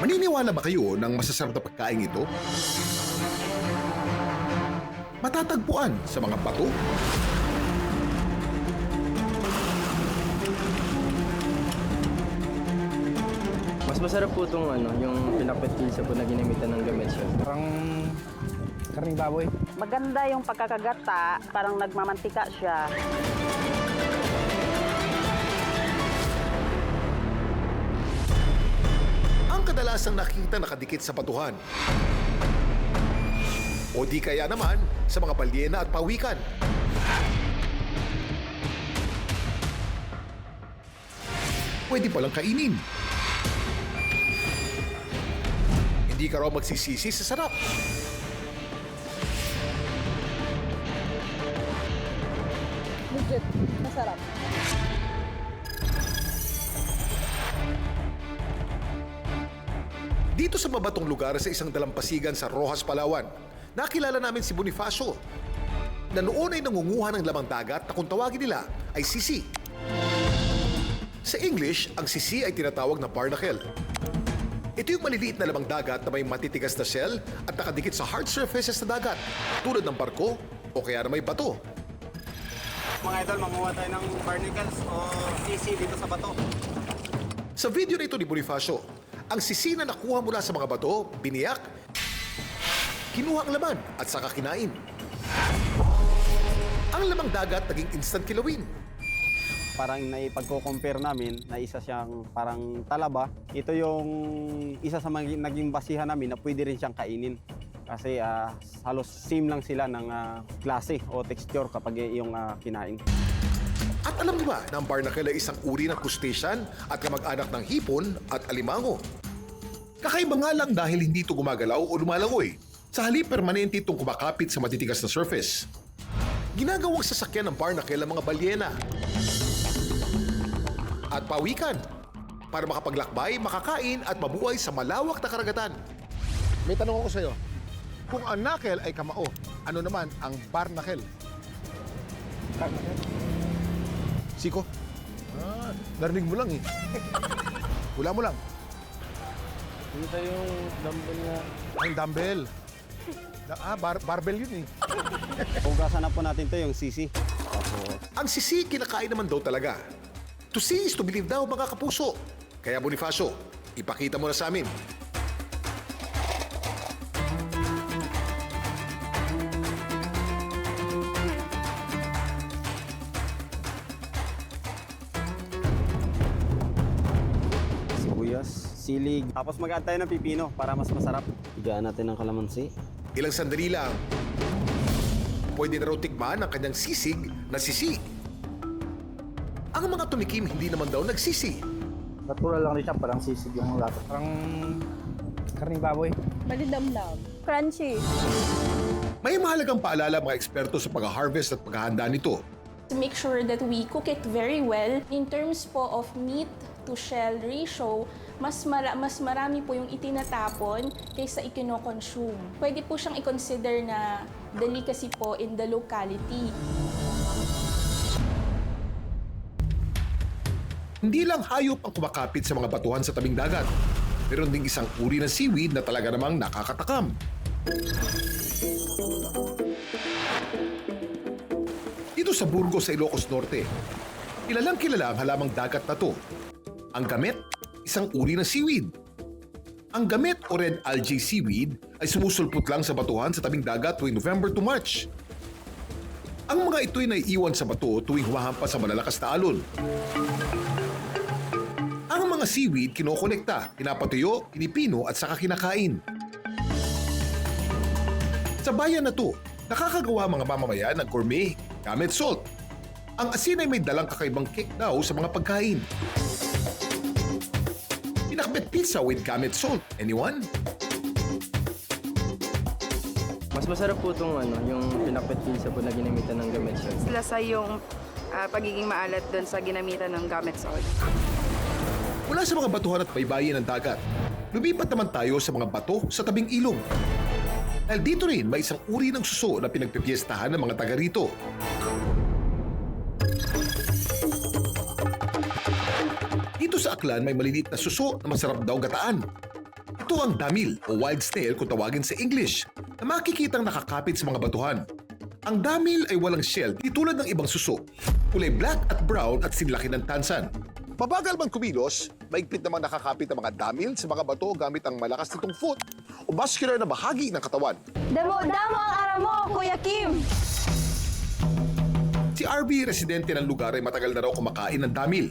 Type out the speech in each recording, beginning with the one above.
Maniniwala ba kayo ng masasarap na pagkain ito? Matatagpuan sa mga bato, Mas masarap po itong yung pinakbet pizza po na ginamitan ng gamit siya. Parang karning baboy. Maganda yung pagkakagata, parang nagmamantika siya. ang kadalasang nakita nakadikit sa batuhan. O di kaya naman sa mga balyena at pawikan. Pwede palang kainin. Hindi ka raw magsisisi sa sarap. Legit, masarap. Dito sa mabatong lugar sa isang dalampasigan sa Rojas, Palawan, nakilala namin si Bonifacio na noon ay nangunguha ng lamang dagat na kung tawagin nila ay sisi. Sa English, ang sisi ay tinatawag na barnacle. Ito yung maliliit na lamang dagat na may matitigas na shell at nakadikit sa hard surfaces na dagat, tulad ng barko o kaya na may bato. Mga idol, manguha tayo ng barnacles o sisi dito sa bato. Sa video na ito ni Bonifacio, ang sisi na nakuha mula sa mga bato, biniyak, kinuha ang laman at saka kinain. Ang lamang dagat naging instant kilawin. Parang naipagko-compare namin na isa siyang parang talaba. Ito yung isa sa mga naging basihan namin na pwede rin siyang kainin. Kasi halos same lang sila ng klase o texture kapag yung kinain. At alam niyo ba na ang barnacle ay isang uri ng crustacean at kamag-anak ng hipon at alimango? Kakaiba nga lang dahil hindi ito gumagalaw o lumalangoy. Sa halip, permanente itong kumakapit sa matitigas na surface. Ginagawang sasakyan ng barnacle ang mga balyena at pawikan para makapaglakbay, makakain at mabuhay sa malawak na karagatan. May tanong ako sa'yo. Kung ang knuckle ay kamao, ano naman ang barnacle? Siko? Narinig mo lang eh. Hula mo lang. Ito yung dumbbell na Ang dumbbell. Barbell yun eh. Hugasan na po natin to yung sisi. Ang sisi kinakain naman daw talaga. To see is to believe daw mga kapuso. Kaya Bonifacio, ipakita mo na sa amin. Sibuyas, silig. Tapos mag-add tayo ng pipino para mas masarap. Higaan natin ng kalamansi. Ilang sandali lang, pwede na raw tikman ang kanyang sisig na sisi. Ang mga tumikim hindi naman daw nagsisi. Natural lang rin siya, parang sisig yung lato. Parang karning baboy. Malidamdam. Crunchy. May mahalagang paalala mga eksperto sa pag-harvest at paghahanda nito. To make sure that we cook it very well. In terms po of meat to shell ratio, mas marami po yung itinatapon kaysa ikino-consume. Pwede po siyang i-consider na delicacy po in the locality. Hindi lang hayop ang kumakapit sa mga batuhan sa tabing dagat. Meron ding isang uri ng seaweed na talaga namang nakakatakam. Dito sa Burgos sa Ilocos Norte, kilalang kilala ang halamang dagat na to. Ang gamit, isang uri ng seaweed. Ang gamit o red algae seaweed ay sumusulpot lang sa batuhan sa tabing dagat tuwing November to March. Ang mga ito'y naiiwan sa bato tuwing humahampas sa malalakas na alon. Ang mga seaweed kinokolekta, pinapatuyo, pinipino at saka kinakain. Sa bayan na to, nakakagawa mga mamamayan ng gourmet gamit salt. Ang asin ay may dalang kakaibang kick daw sa mga pagkain. Pinakbet pizza with gamit salt. Anyone? mas masarap po itong yung pinakbet pizza po na ginamitan ng gamit siya. Lasa yung pagiging maalat doon sa ginamitan ng gamit salt. Mula sa mga batuhan at baybayin ng dagat, lumipat naman tayo sa mga bato sa tabing ilog. Dahil dito rin may isang uri ng suso na pinagpipiestahan ng mga taga rito. Dito sa Aklan may maliliit na suso na masarap daw gataan. Ito ang damil o wild snail kung tawagin sa English na makikitang nakakapit sa mga batuhan. Ang damil ay walang shell di tulad ng ibang suso. Kulay black at brown at sinlaki ng tansan. Mabagal man kumilos, maigpit namang nakakapit ang mga damil sa mga bato gamit ang malakas nitong foot o muscular na bahagi ng katawan. Damo-damo ang ara mo, Kuya Kim! Si RB, residente ng lugar, ay matagal na raw kumakain ng damil.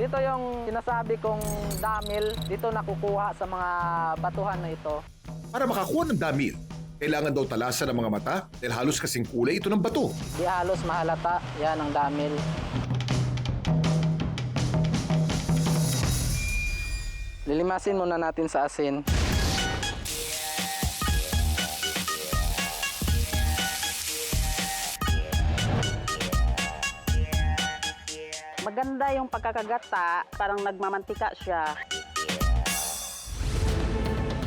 Dito yung sinasabi kong damil, dito nakukuha sa mga batuhan na ito. Para makakuha ng damil, kailangan daw talasan ng mga mata dahil halos kasing kulay ito ng bato. Di halos mahalata, yan ang damil. Lilimasin muna natin sa asin. Maganda yung pagkakagata, parang nagmamantika siya.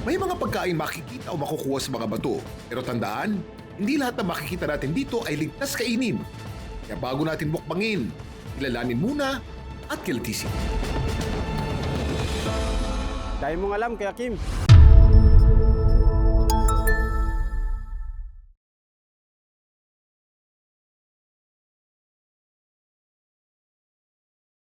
May mga pagkain makikita o makukuha sa mga bato. Pero tandaan, hindi lahat na makikita natin dito ay ligtas kainin. Kaya bago natin mukbangin, ilalanin muna at kiltisin. Dahil mong alam, Kuya Kim,